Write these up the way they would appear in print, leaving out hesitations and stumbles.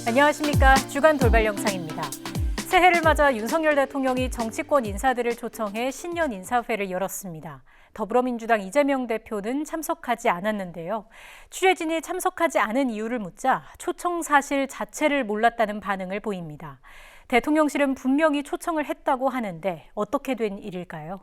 안녕하십니까. 주간 돌발 영상입니다. 새해를 맞아 윤석열 대통령이 정치권 인사들을 초청해 신년 인사회를 열었습니다. 더불어민주당 이재명 대표는 참석하지 않았는데요. 취재진이 참석하지 않은 이유를 묻자 초청 사실 자체를 몰랐다는 반응을 보입니다. 대통령실은 분명히 초청을 했다고 하는데 어떻게 된 일일까요?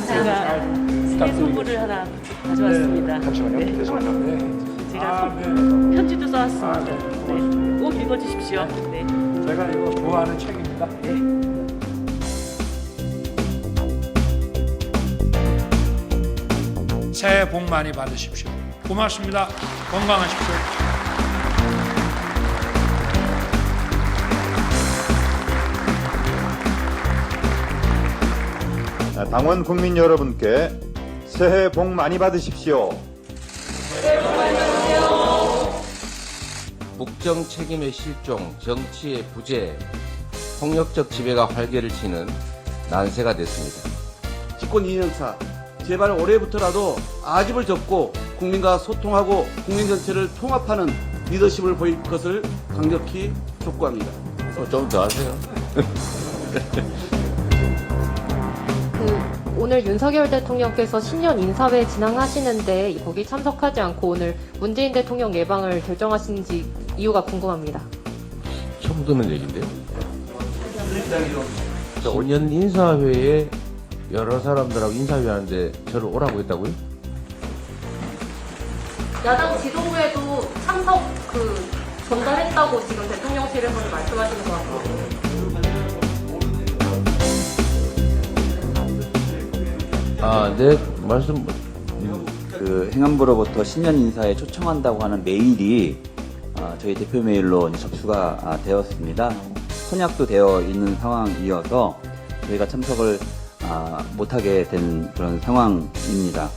제가 새해 선물을 하나 가져왔습니다. 잠시만요. 네. 죄송합니다. 제가 네. 편지도 써왔습니다. 네. 꼭 읽어주십시오. 네. 제가 이거 좋아하는 책입니다. 새해 복 많이 받으십시오. 고맙습니다. 건강하십시오. 당원 국민 여러분께 새해 복 많이 받으십시오. 국정 책임의 실종, 정치의 부재, 폭력적 지배가 활개를 치는 난세가 됐습니다. 집권 2년차, 제발 올해부터라도 아집을 접고 국민과 소통하고 국민 전체를 통합하는 리더십을 보일 것을 강력히 촉구합니다. 좀 더 하세요. 오늘 윤석열 대통령께서 신년 인사회 진행하시는데 거기 참석하지 않고 오늘 문재인 대통령 예방을 결정하시는지 이유가 궁금합니다. 처음 듣는 얘기인데요. 신년 인사회에 여러 사람들하고 인사회 하는데 저를 오라고 했다고요? 야당 지도부에도 참석 전달했다고 지금 대통령실에서는 말씀하시는 것 같거든요. 네, 말씀. 행안부로부터 신년 인사에 초청한다고 하는 메일이 저희 대표 메일로 이제 접수가 되었습니다. 선약도 되어 있는 상황이어서 저희가 참석을 못하게 된 그런 상황입니다.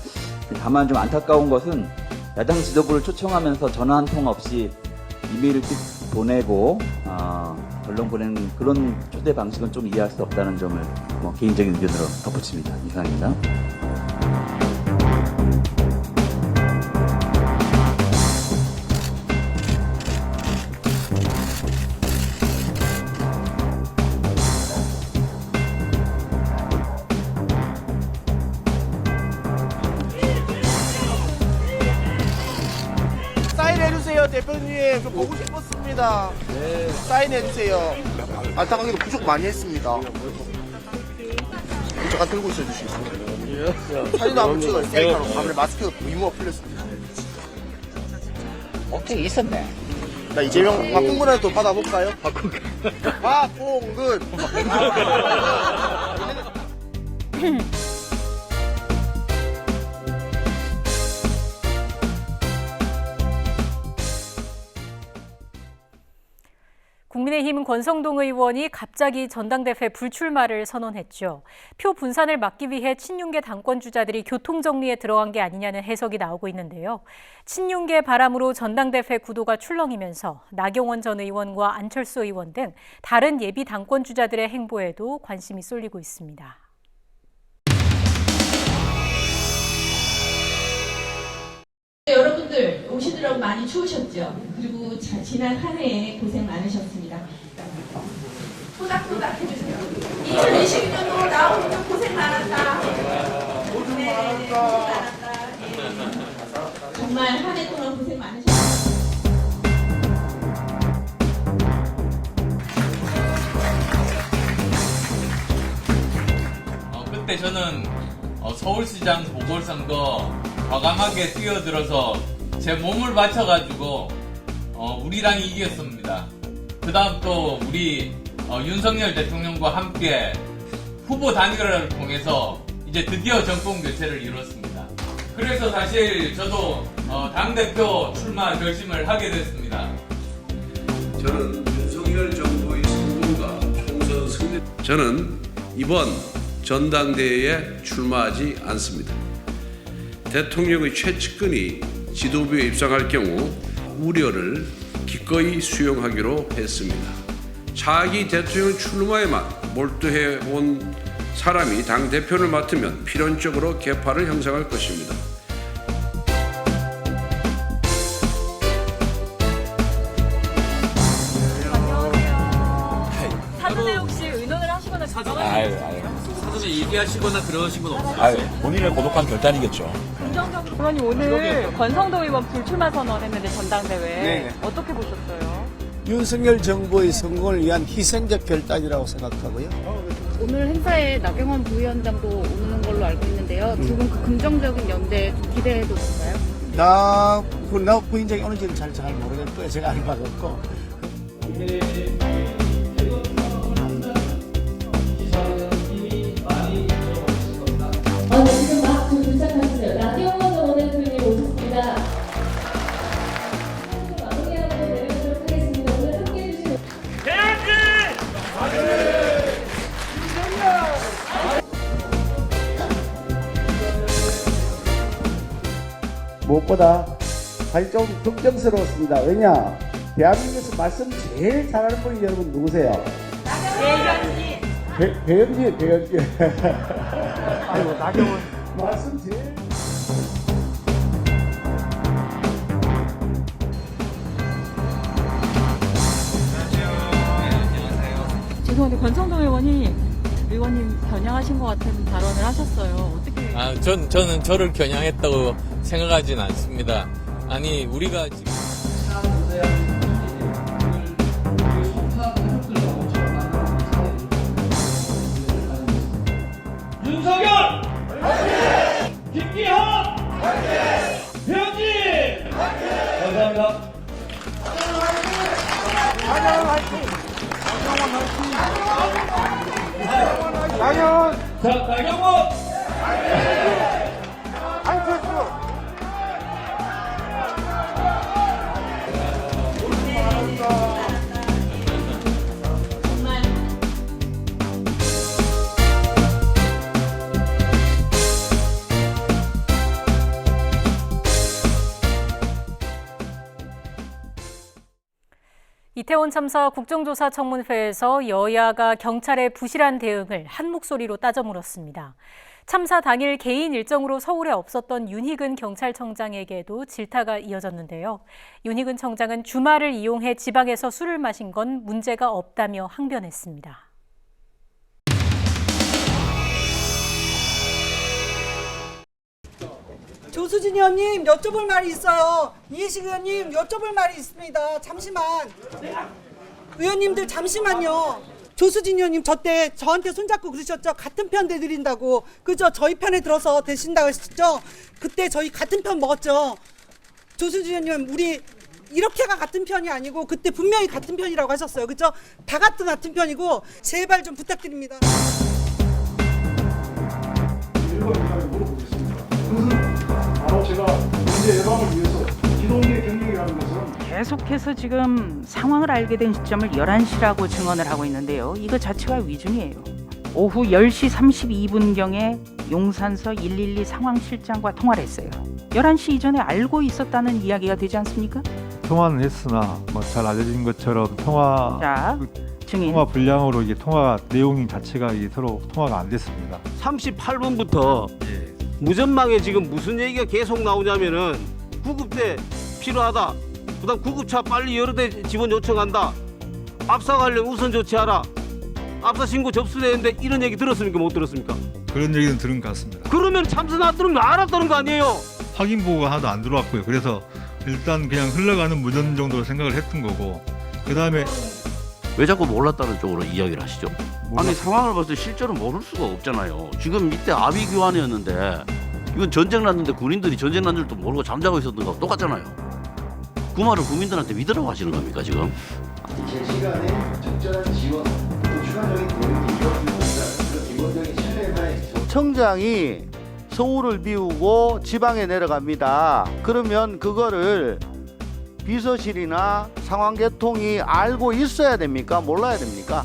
다만 좀 안타까운 것은 야당 지도부를 초청하면서 전화 한 통 없이 이메일을 보내고 결론 보내는 그런 초대 방식은 좀 이해할 수 없다는 점을 개인적인 의견으로 덧붙입니다. 이상입니다. 사인해주세요, 대표님. 저 보고 싶었습니다. 네. 사인해주세요. 안타깝게도 부족 많이 했습니다. 잠깐 들고 있어주시겠습니다. 사진도 한번 찍어요. 셀카로. 아무래도 마스크가 의무가 풀렸습니다. 어떻게 있었네. 나 이재명 박홍근한테 또 받아볼까요? 박홍근! 국민의힘 권성동 의원이 갑자기 전당대회 불출마를 선언했죠. 표 분산을 막기 위해 친윤계 당권 주자들이 교통정리에 들어간 게 아니냐는 해석이 나오고 있는데요. 친윤계 바람으로 전당대회 구도가 출렁이면서 나경원 전 의원과 안철수 의원 등 다른 예비 당권 주자들의 행보에도 관심이 쏠리고 있습니다. 여러분들 오시느라고 많이 추우셨죠? 그리고 지난 한 해에 고생 많으셨습니다. 토닥토닥 해주세요. 2022년도 나오니까 고생 많았다. 고생 많았다. 정말 한 해 동안 고생 많으셨습니다. 그때 저는 서울시장 보궐선거 과감하게 뛰어들어서 제 몸을 바쳐가지고 우리당이 이겼습니다. 그 다음 또 우리 윤석열 대통령과 함께 후보 단일화를 통해서 이제 드디어 정권 교체를 이뤘습니다. 그래서 사실 저도 당대표 출마 결심을 하게 됐습니다. 저는 윤석열 정부의 성공과 총선 승리. 저는 이번 전당대회에 출마하지 않습니다. 대통령의 최측근이 지도부에 입성할 경우 우려를 기꺼이 수용하기로 했습니다. 차기 대통령 출마에만 몰두해 온 사람이 당대표를 맡으면 필연적으로 계파를 형성할 것입니다. 사전에 혹시 의논을 하시거나 사전에 얘기하시거나 그러신 건 없어요? 본인의 고독한 결단이겠죠. 긍정적으로. 그러니 오늘 권성동 의원 불출마 선언했는데 전당대회 어떻게 보셨어요? 윤석열 정부의 성공을 위한 희생적 결단이라고 생각하고요. 오늘 행사에 나경원 부위원장도 오는 걸로 알고 있는데요. 두 분 그 긍정적인 연대 기대해도 될까요? 나 부인장이 오는지는 잘 모르겠고요. 제가 알 바가 없고. 지금 막 도착하시네요. 나경원 전 원내대표님 오셨습니다. 마무리하고 내려오도록 하겠습니다. 오늘 함께해 주신 무엇보다 사실 좀 걱정스러웠습니다. 왜냐? 대한민국에서 말씀 제일 잘하는 분이 여러분 누구세요? 배현진. 아이고, 나경원. 말씀 제일. 죄송한데 권성동 의원님 겨냥하신 것 같은 발언을 하셨어요. 어떻게? 저는 저를 겨냥했다고 생각하진 않습니다. 아니, 우리가 지금 윤석열! 김기현! 배현진! 감사합니다. 자, 나경원! 이태원 참사 국정조사 청문회에서 여야가 경찰의 부실한 대응을 한 목소리로 따져 물었습니다. 참사 당일 개인 일정으로 서울에 없었던 윤희근 경찰청장에게도 질타가 이어졌는데요. 윤희근 청장은 주말을 이용해 지방에서 술을 마신 건 문제가 없다며 항변했습니다. 조수진 의원님 여쭤볼 말이 있어요. 이해식 의원님 여쭤볼 말이 있습니다. 잠시만. 의원님들 잠시만요. 조수진 의원님 저한테 손잡고 그러셨죠. 같은 편 대드린다고. 그죠? 저희 편에 들어서 되신다고 하셨죠. 그때 저희 같은 편 먹었죠. 조수진 의원님 우리 이렇게가 같은 편이 아니고 그때 분명히 같은 편이라고 하셨어요. 그죠? 다 같은 편이고 제발 좀 부탁드립니다. 바로 제가 문제 예방을 위해서 기동대 경력이라는 것은 계속해서 지금 상황을 알게 된 시점을 11시라고 증언을 하고 있는데요. 이거 자체가 위중이에요. 오후 10시 32분경에 용산서 112 상황실장과 통화를 했어요. 11시 이전에 알고 있었다는 이야기가 되지 않습니까? 통화는 했으나 잘 알려진 것처럼 증인. 통화 불량으로 이게 통화 내용 자체가 이게 서로 통화가 안 됐습니다. 38분부터 무전망에 지금 무슨 얘기가 계속 나오냐면은 구급대 필요하다. 그다음 구급차 빨리 여러 대 지원 요청한다. 압사 관련 우선 조치하라. 압사 신고 접수되는데 이런 얘기 들었습니까? 못 들었습니까? 그런 얘기는 들은 것 같습니다. 그러면 참사 났다는 거 알았다는 거 아니에요? 확인 보고가 하나도 안 들어왔고요. 그래서 일단 그냥 흘러가는 무전 정도로 생각을 했던 거고 그 다음에 왜 자꾸 몰랐다는 쪽으로 이야기를 하시죠? 아니 상황을 봤을 때 실제로 모를 수가 없잖아요. 지금 이때 아비 교환이었는데 이건 전쟁 났는데 군인들이 전쟁 난 줄도 모르고 잠자고 있었던 거하고 똑같잖아요. 그 말을 국민들한테 믿으라고 하시는 겁니까 지금? 제 시간에 적절한 지원, 또 추가적인 대응이 이루어지는 기본적인 신뢰가 청장이 서울을 비우고 지방에 내려갑니다. 그러면 그거를 비서실이나 상황계통이 알고 있어야 됩니까? 몰라야 됩니까?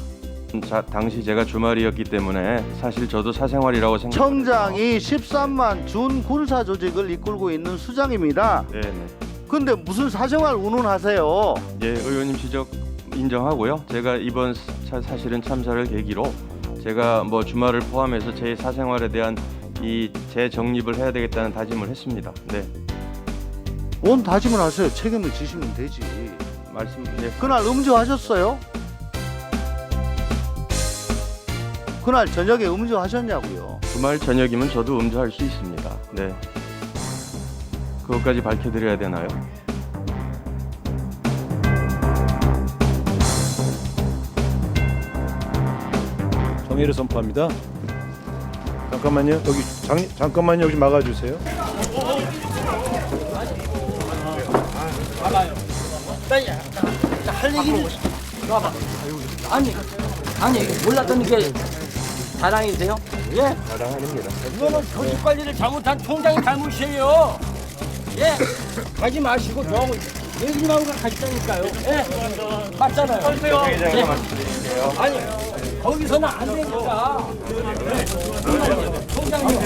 당시 제가 주말이었기 때문에 사실 저도 사생활이라고 생각합니다. 청장이 13만 준 군사 조직을 이끌고 있는 수장입니다. 네네. 근데 무슨 사생활 운운하세요? 예, 의원님 지적 인정하고요. 제가 이번 사실은 참사를 계기로 제가 뭐 주말을 포함해서 제 사생활에 대한 이 재정립을 해야 되겠다는 다짐을 했습니다. 네. 뭔 다짐을 하세요? 책임을 지시면 되지. 네. 그날 음주하셨어요? 그날 저녁에 음주하셨냐고요? 주말 저녁이면 저도 음주할 수 있습니다. 네. 그것까지 밝혀드려야 되나요? 정의를 선포합니다. 잠깐만요. 잠깐만요. 여기 막아주세요. 할 얘기를 아니 몰랐던 게 자랑이세요? 예? 자랑 아닙니다. 이거는 조직 관리를 잘못한 총장의 잘못이에요. 예? 가지 마시고 저 예수님하고 가시다니까요. 예? 맞잖아요. 회장님 말씀드릴게요. 아니 거기서는 안 되니까. 총장님.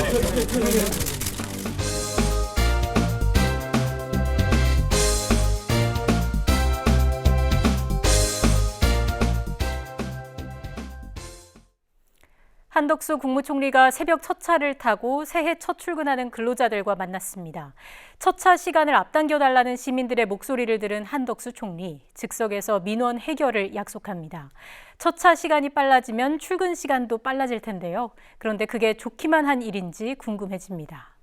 한덕수 국무총리가 새벽 첫 차를 타고 새해 첫 출근하는 근로자들과 만났습니다. 첫 차 시간을 앞당겨달라는 시민들의 목소리를 들은 한덕수 총리, 즉석에서 민원 해결을 약속합니다. 첫 차 시간이 빨라지면 출근 시간도 빨라질 텐데요. 그런데 그게 좋기만 한 일인지 궁금해집니다.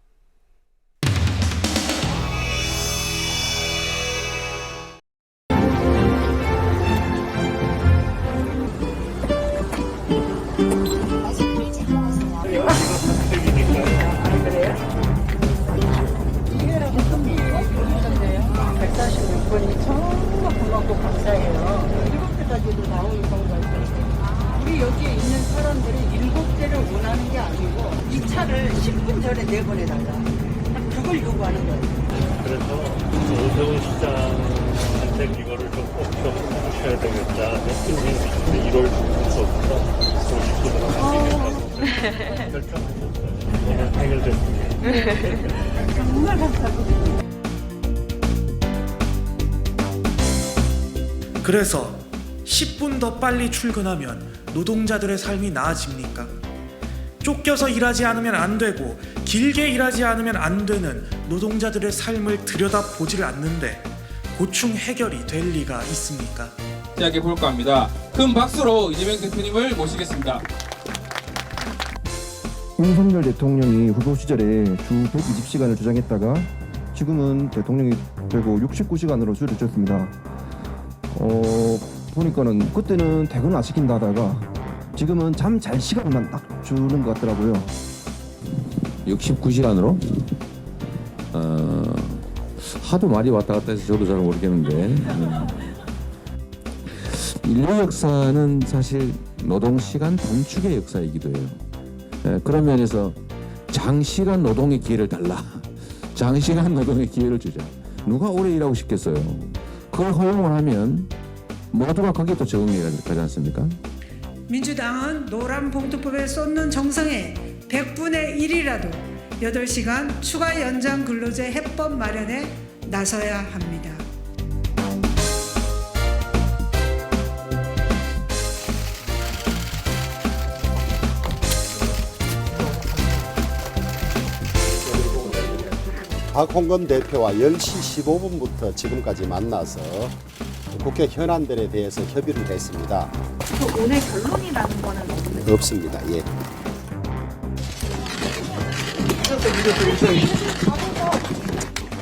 우리 여기에 있는 사람들이 7대를 원하는 게 아니고 이 차를 10분 전에 내보내달라. 그걸 요구하는 거예요. 그래서 오세훈 시장한테 이거를 좀 해주셔야 되겠다. 근데 1월 중부터부터 50분으로 바뀌겠다고 결정하셨어요. 오늘 해결됐습니다. 정말 감사합니다. 그래서 10분 더 빨리 출근하면 노동자들의 삶이 나아집니까? 쫓겨서 일하지 않으면 안 되고 길게 일하지 않으면 안 되는 노동자들의 삶을 들여다보질 않는데 고충 해결이 될 리가 있습니까? 시작해 볼까 합니다. 큰 박수로 이재명 대표님을 모시겠습니다. 윤석열 대통령이 후보 시절에 주 120시간을 주장했다가 지금은 대통령이 되고 69시간으로 줄여줬습니다. 보니까는 그때는 퇴근 안 시킨다 하다가 지금은 잠 잘 시간만 딱 주는 것 같더라고요. 69시간으로? 하도 말이 왔다 갔다 해서 저도 잘 모르겠는데 인류 역사는 사실 노동시간 단축의 역사이기도 해요. 그런 면에서 장시간 노동의 기회를 달라. 장시간 노동의 기회를 주자. 누가 오래 일하고 싶겠어요. 그걸 허용을 하면 모두가 거기에 또 적응해야 되지 않습니까? 민주당은 노란봉투법에 쏟는 정성에 100분의 1이라도 8시간 추가 연장 근로제 해법 마련에 나서야 합니다. 박홍근 대표와 10시 15분부터 지금까지 만나서 국회 현안들에 대해서 협의를 했습니다. 오늘 결론이 나는 거는 없나요? 없습니다. 예.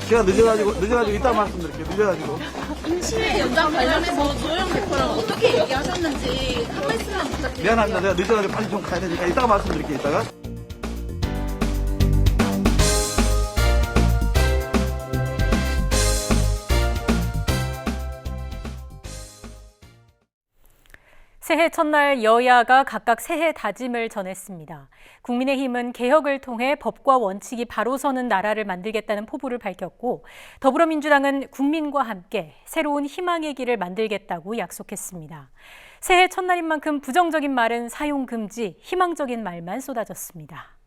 제가 늦어가지고 이따 말씀드릴게요. 늦어가지고. 임시회 연장 관련해서 조영 대표랑 어떻게 얘기하셨는지 한 말씀만 부탁드립니다. 미안합니다. 내가 늦어가지고 빨리 좀 가야 되니까 이따가 말씀드릴게요. 이따가. 새해 첫날 여야가 각각 새해 다짐을 전했습니다. 국민의힘은 개혁을 통해 법과 원칙이 바로 서는 나라를 만들겠다는 포부를 밝혔고, 더불어민주당은 국민과 함께 새로운 희망의 길을 만들겠다고 약속했습니다. 새해 첫날인 만큼 부정적인 말은 사용 금지, 희망적인 말만 쏟아졌습니다.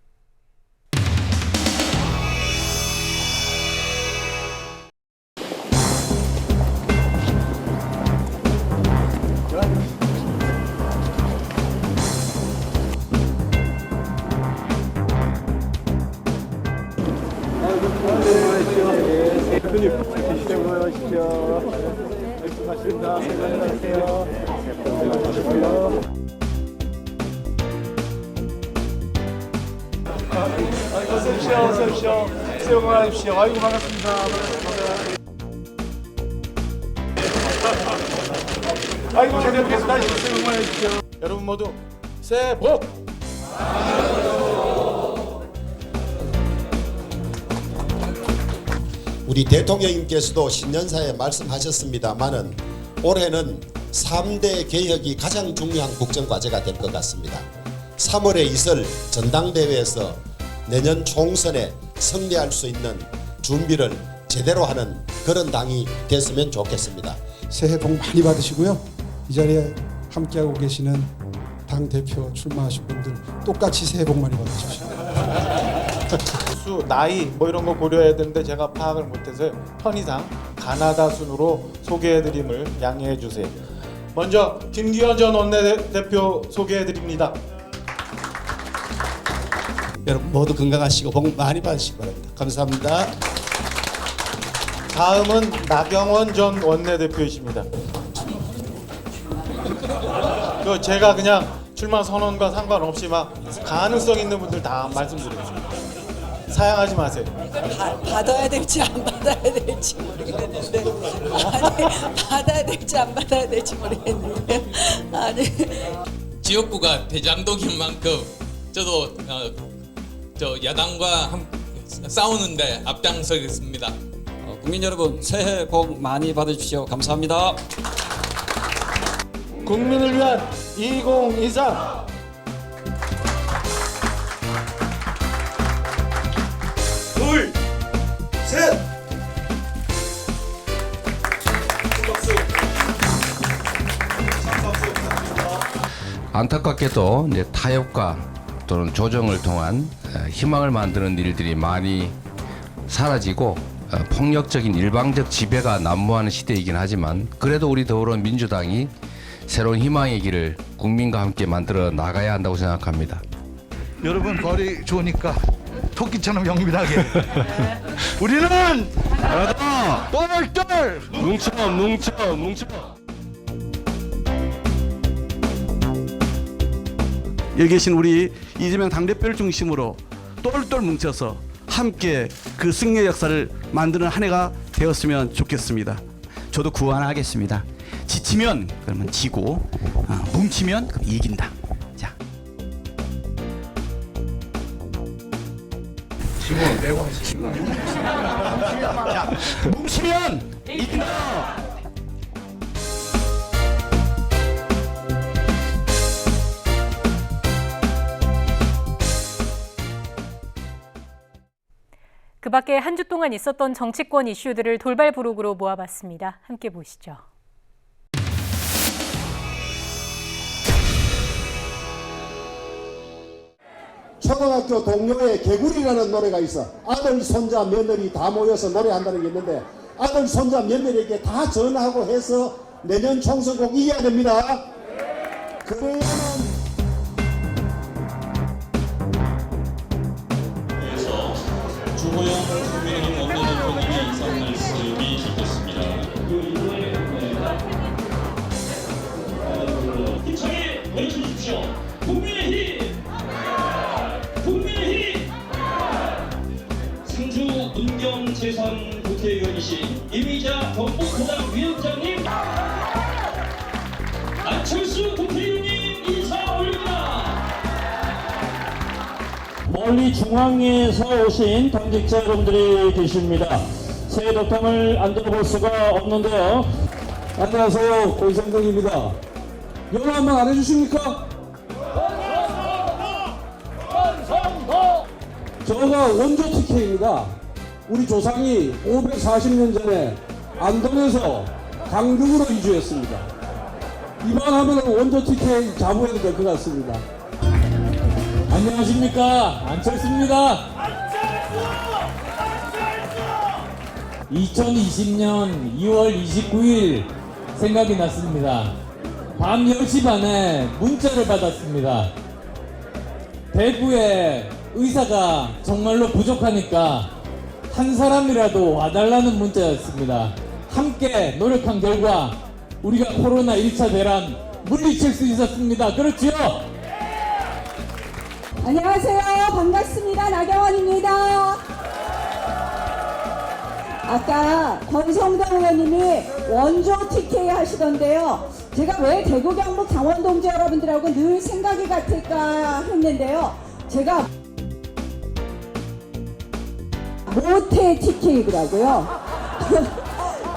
어서 오십시오. 새해 복 많으십시오. 아이고 반갑습니다. 아이고 잘 뵙겠습니다. 새해 복 많으십시오. 여러분 모두 새해 복! 우리 대통령님께서도 신년사에 말씀하셨습니다마는 올해는 3대 개혁이 가장 중요한 국정과제가 될 것 같습니다. 3월에 있을 전당대회에서 내년 총선에 승리할 수 있는 준비를 제대로 하는 그런 당이 됐으면 좋겠습니다. 새해 복 많이 받으시고요. 이 자리에 함께하고 계시는 당대표 출마하신 분들 똑같이 새해 복 많이 받으십시오. 수, 나이 뭐 이런 거 고려해야 되는데 제가 파악을 못해서 편의상 가나다 순으로 소개해드림을 양해해 주세요. 먼저 김기현 전 원내대표 소개해드립니다. 여러분 모두 건강하시고 복 많이 받으시기 바랍니다. 감사합니다. 다음은 나경원 전 원내대표이십니다. 제가 그냥 출마 선언과 상관없이 막 가능성 있는 분들 다 말씀드리겠습니다. 사양하지 마세요. 받아야 될지 안 받아야 될지 모르겠는데 아니 받아야 될지 안 받아야 될지 모르겠는데 아니 지역구가 대장동인 만큼 저도 저 야당과 싸우는데 앞장서겠습니다. 국민 여러분 새해 복 많이 받으십시오. 감사합니다. 국민을 위한 2023 둘, 셋! 안타깝게도 이제 타협과 또는 조정을 통한 희망을 만드는 일들이 많이 사라지고 폭력적인 일방적 지배가 난무하는 시대이긴 하지만 그래도 우리 더불어민주당이 새로운 희망의 길을 국민과 함께 만들어 나가야 한다고 생각합니다. 여러분 거리 좋으니까 토끼처럼 영민하게 우리는 하나 똘똘 뭉쳐 여기 계신 우리 이재명 당대표를 중심으로 똘똘 뭉쳐서 함께 그 승리의 역사를 만드는 한 해가 되었으면 좋겠습니다. 저도 구원하겠습니다. 지치면 그러면 지고 뭉치면 이긴다. 자. 지금 내고 자, 뭉치면 이긴다. 그 밖에 한 주 동안 있었던 정치권 이슈들을 돌발 부록으로 모아봤습니다. 함께 보시죠. 초등학교 동료의 개구리라는 노래가 있어. 아들, 손자, 며느리 다 모여서 노래한다는 게 있는데 아들, 손자, 며느리에게 다 전화하고 해서 내년 총선 꼭 이겨야 됩니다. 그래야만 주호영 국민의힘 원내대표님의 인사 말씀이 있겠습니다. 힘차게 외쳐주십시오. 국민의힘! 국민의힘! 상주 문경 재선 국회의원이신 이미자 경북부당 위원장님, 안철수 국회의원님 인사 올립니다. 멀리 중앙에서 오신 당직자 여러분들이 계십니다. 새해 덕담을 안 들어볼 수가 없는데요. 안녕하세요. 고이상동입니다. 연호 한번 안 해주십니까? 저가 원조 TK입니다. 우리 조상이 540년 전에 안동에서 강릉으로 이주했습니다. 이만 하면 원조 TK 자부해도 될 것 같습니다. 안녕하십니까, 안철수입니다. 2020년 2월 29일 생각이 났습니다. 밤 10시 반에 문자를 받았습니다. 대구에 의사가 정말로 부족하니까 한 사람이라도 와달라는 문자였습니다. 함께 노력한 결과 우리가 코로나 1차 대란 물리칠 수 있었습니다. 그렇지요? 안녕하세요. 반갑습니다. 나경원입니다. 아까 권성동 의원님이 원조 TK 하시던데요. 제가 왜 대구 경북 강원 동지 여러분들하고 늘 생각이 같을까 했는데요. 제가 모태 TK더라고요.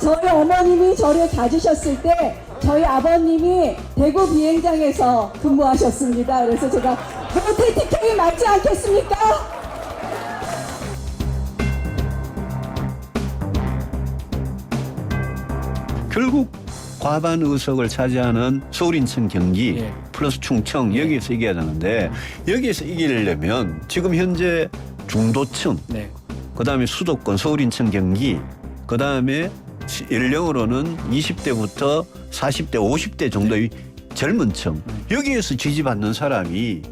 저희 어머님이 저를 가지셨을 때 저희 아버님이 대구 비행장에서 근무하셨습니다. 그래서 제가 모태 TK 맞지 않겠습니까? 결국 과반 의석을 차지하는 서울, 인천, 경기 플러스 충청 여기에서 이겨야 되는데 여기에서 이기려면 지금 현재 중도층 그다음에 수도권 서울, 인천, 경기 그다음에 연령으로는 20대부터 40대, 50대 정도의 젊은 층 여기에서 지지받는 사람이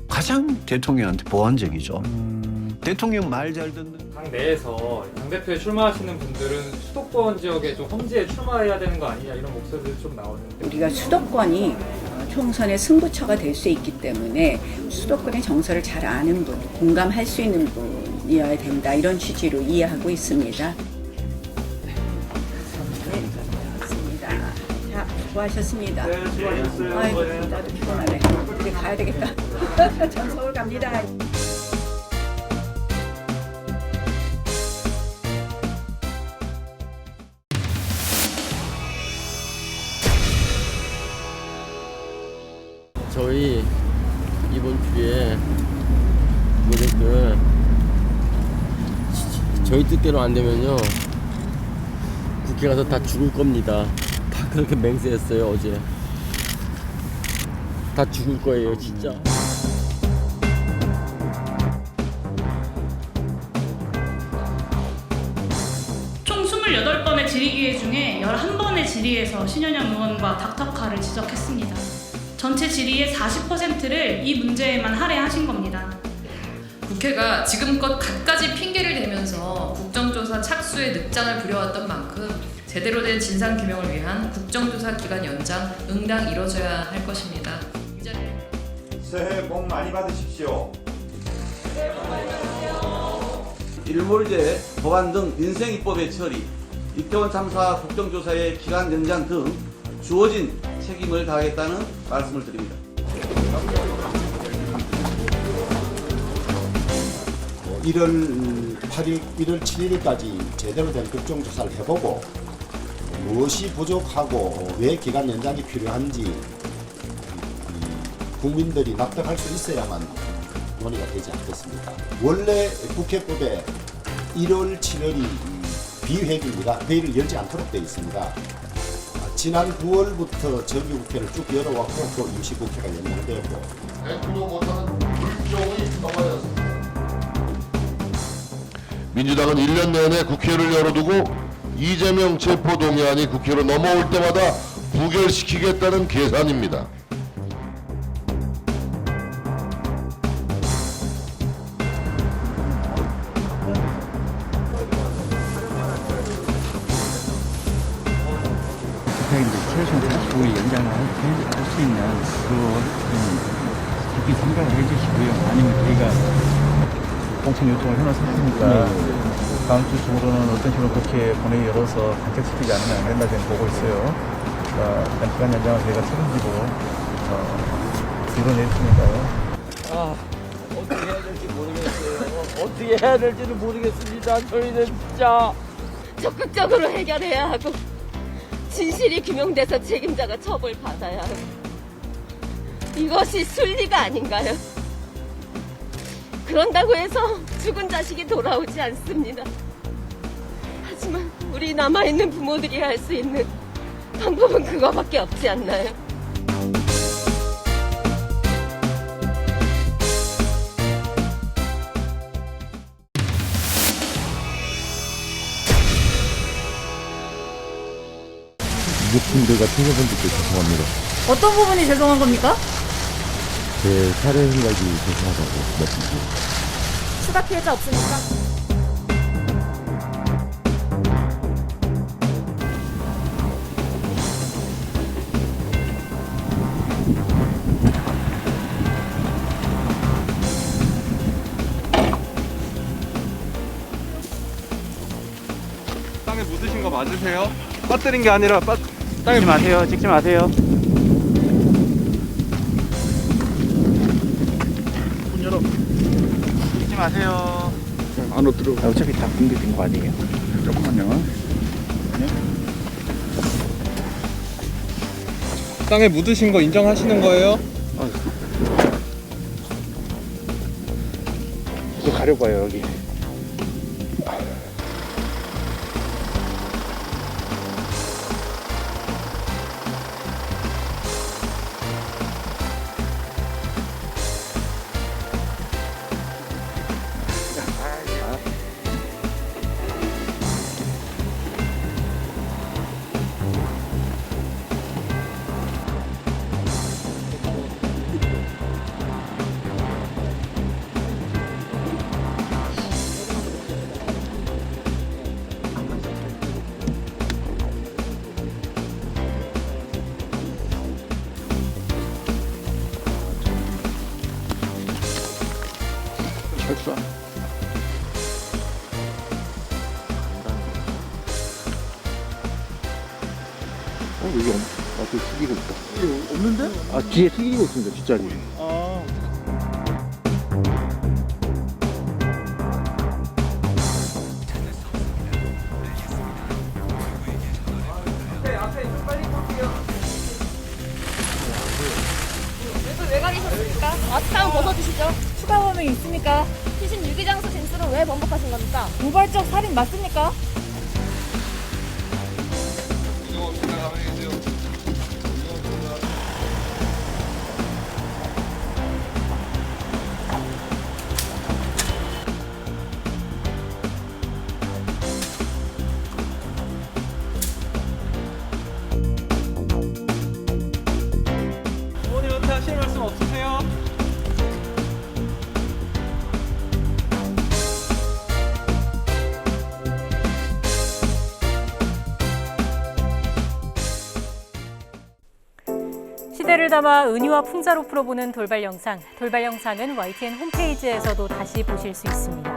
가장 대통령한테 보완적이죠. 대통령 말 잘 듣는 당 내에서 당대표에 출마하시는 분들은 수도권 지역에 좀 험지에 출마해야 되는 거 아니냐 이런 목소리도 좀 나오는데 우리가 수도권이 총선의 승부처가 될 수 있기 때문에 수도권의 정서를 잘 아는 분, 공감할 수 있는 분이어야 된다 이런 취지로 이해하고 있습니다. 자, 수고하셨습니다. 네, 수고하셨어요. 아이고, 나도 피곤하네. 이제 가야 되겠다. 전 서울 갑니다. 저희 이번 주에 모델들 저희 뜻대로 안 되면요 국회 가서 다 죽을 겁니다. 다 그렇게 맹세했어요 어제. 다 죽을 거예요 진짜. 총 28번의 질의기회 중에 11번의 질의에서 신현영 의원과 닥터카를 지적했습니다. 전체 질의의 40%를 이 문제에만 할애하신 겁니다. 국회가 지금껏 갖가지 핑계를 대면서 국정조사 착수에 늑장을 부려왔던 만큼 제대로 된 진상규명을 위한 국정조사 기간 연장 응당 이뤄져야 할 것입니다. 새해 복 많이 받으십시오. 일몰제, 법안 등 민생 입법의 처리, 이태원 참사 국정조사의 기간 연장 등 주어진 책임을 다하겠다는 말씀을 드립니다. 1월 8일, 1월 7일까지 제대로 된 국정조사를 해보고 무엇이 부족하고 왜 기간 연장이 필요한지 국민들이 납득할 수 있어야만 논의가 되지 않겠습니까? 원래 국회법에 1월 7일이 비회기입니다. 회의를 열지 않도록 되어 있습니다. 지난 9월부터 정기국회를 쭉 열어왔고 또 임시국회가 연장되었고 대통령 못하는 불경이 넘어졌습니다. 민주당은 1년 내내 국회를 열어두고 이재명 체포동의안이 국회로 넘어올 때마다 부결시키겠다는 계산입니다. 최소한 45일 연장을 할 수 있는 그렇게 생각을 해주시고요. 아니면 저희가 공천 요청을 해놨으니까 다음 주 중으로는 어떤 식으로 그렇게 본회의 열어서 단tex시키지 않으면 안 된다 저는 보고 있어요. 일단 기간 연장을 저희가 책임지고 이뤄냈으니까요. 어떻게 해야 될지 모르겠어요. 어떻게 해야 될지는 모르겠습니다. 저희는 진짜 적극적으로 해결해야 하고 진실이 규명돼서 책임자가 처벌받아야 하고 이것이 순리가 아닌가요? 그런다고 해서 죽은 자식이 돌아오지 않습니다. 하지만 우리 남아있는 부모들이 할 수 있는 방법은 그거밖에 없지 않나요? 유족분들과 친구분들께 죄송합니다. 어떤 부분이 죄송한 겁니까? 제 살해 생각이 죄송하다고 말씀드립니다. 추가 피해자 없습니까? 땅에 묻으신 거 맞으세요? 빠뜨린 게 아니라 땅에 찍지 마세요. 찍지 마세요. 문 열어. 찍지 마세요. 안으로 들어. 어차피 다 공개된 거 아니에요? 조금만요. 땅에 묻으신 거 인정하시는 거예요? 이거 가려봐요 여기. 철사. 여기 앞에 숙이고 있다. 여기 없는데? 아 뒤에 숙이고 있습니다. 뒷자리. 아. 왜 가리셨습니까? 마스크 한번 벗어주시죠. 추가 범행 있습니까? 시신 유기장소 진술은 왜 번복하신 겁니까? 우발적 살인 맞습니까? 부모님한테 하실 말씀 없으세요? 시대를 담아 은유와 풍자로 풀어보는 돌발 영상. 돌발 영상은 YTN 홈페이지에서도 다시 보실 수 있습니다.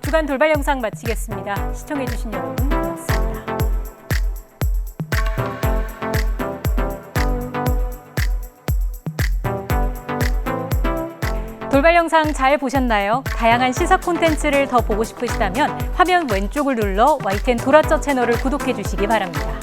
주간 돌발 영상 마치겠습니다. 시청해주신 여러분 고맙습니다. 돌발 영상 잘 보셨나요? 다양한 시사 콘텐츠를 더 보고 싶으시다면 화면 왼쪽을 눌러 YTN 돌아쩌 채널을 구독해 주시기 바랍니다.